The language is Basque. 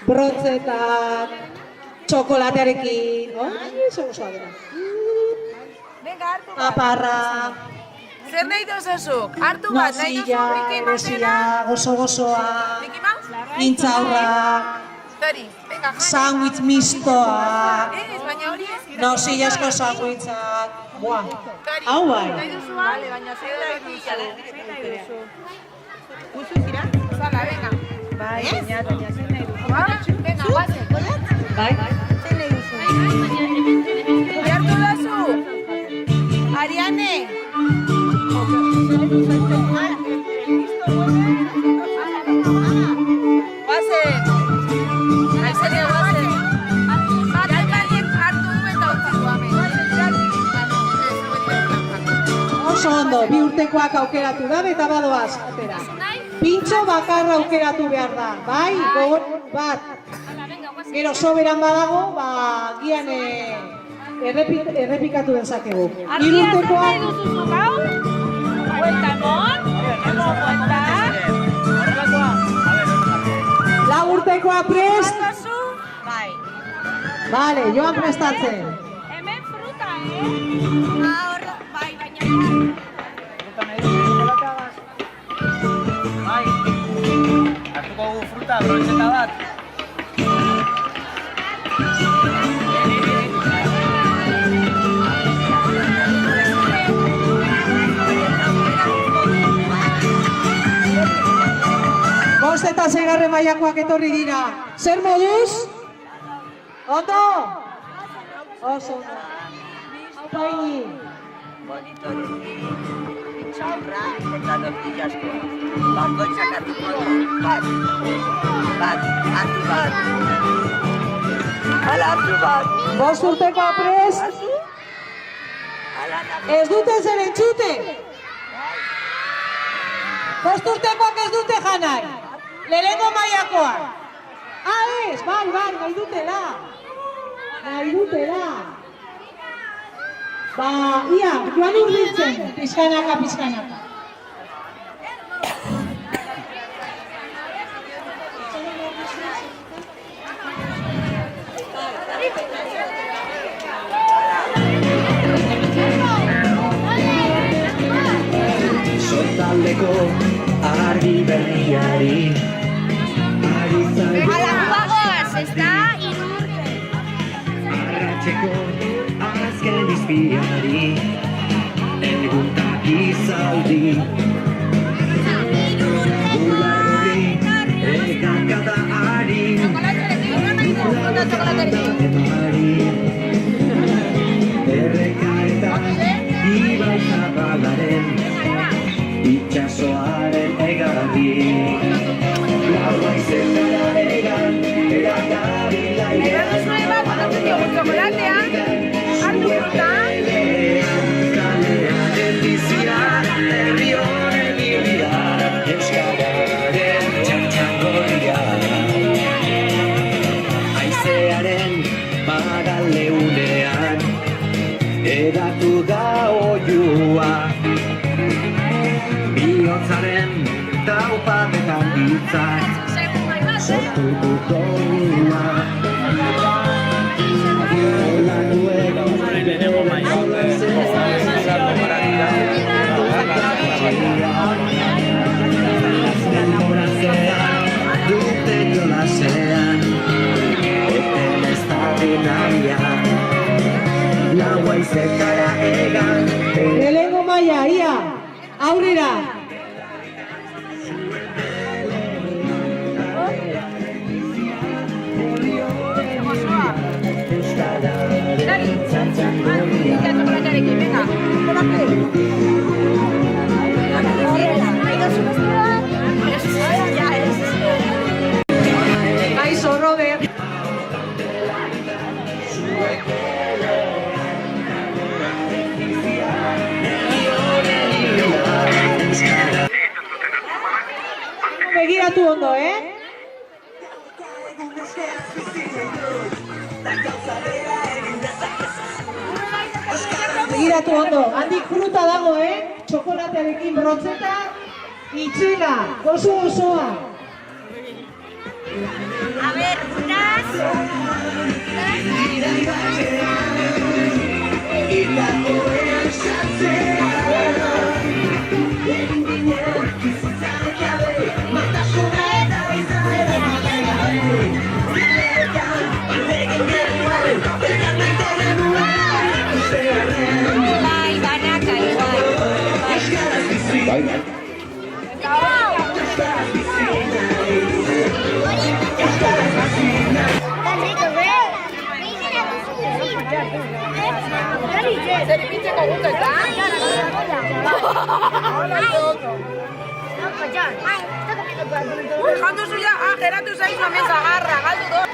Brotzetak, txokolatearekin, oso gozoa dira. Aparra, Zer nahi dozazuk? Hartu bat, nahi duzu nozilla, Mickey Mousera? gozo-gozoa, Mickey Mouse? intzaurrak, Zori, venga, jane. sandwich mistoa, Baina hori ez? nozillazko sandwichak, buah, Zori, hau bai. nahi duzu hau? Bale, baina zer nahi duzu? Guzu zira? Zala, venga. Bai, baina zer nahi duzu? Venga, guazen. Bai? Zer nahi duzu? Behartu dazu? Ariane? Guazen. Aizene, guazen. Batek hartu du eta utzi du hemen. Oso ondo, bi urtekoak aukeratu da eta badoaz, atera. Pintxo bakarra aukeratu behar da, bai? Gogon bat. Gero soberan badago, gian errepikatu dezakegu. Hiru urtekoak... duzu gau? Buelta mon? Emo buelta? Lau urtekoa prest? Bai. Vale, joan prestatzen. Hemen fruta, Bai, baina... Bai, hartuko gu fruta, brontzeta bat. Bost eta seigarren mailakoak etorri dira. Zer moduz? Ondo? Oso ondo. Paini. Txaurra eta tortillasko. Bakoitzak hartuko du. Bat, hartu bat. Hala hartu bat. Bost urtekoa prest? Ez dute zer entzute? Bost urtekoak ez dute janai. Lehenengo mailakoak. Ez, bai, nahi dutela. Nahi dutela. Ia, joan urditzen, pizkanaka. Sortaldeko argi berriari ari zaigu Bagoaz, ez da? arratseko azken izpiari eguntak izaldi Ularri ekakata ari erreka eta ibai zabalaren itxasoaren egarri laua izetara egan erakabila Txokolatea, hartu fruta. kalearen bizia herri honen iria euskararen txantxangoria aizearen magaleunean edatu da oiua bihotzaren traupatetan ditzak sortu du doinua hola nueva Lehenengo dute jolasean eten ez da binaria laua izetara egan Lehenengo maila, ia, aurrera. Txokolatearekin, venga. Aizo, Robert. Begiratu ondo, Begiratu ondo, handik fruta dago, txokolatearekin brotzeta, itxela, gozo osoa. A ver, unas... Bai, banaka igual. Bai, bai. Zer ipintzeko guk eta? Jantu zuia, geratu zaizu hemen zagarra, galdu do.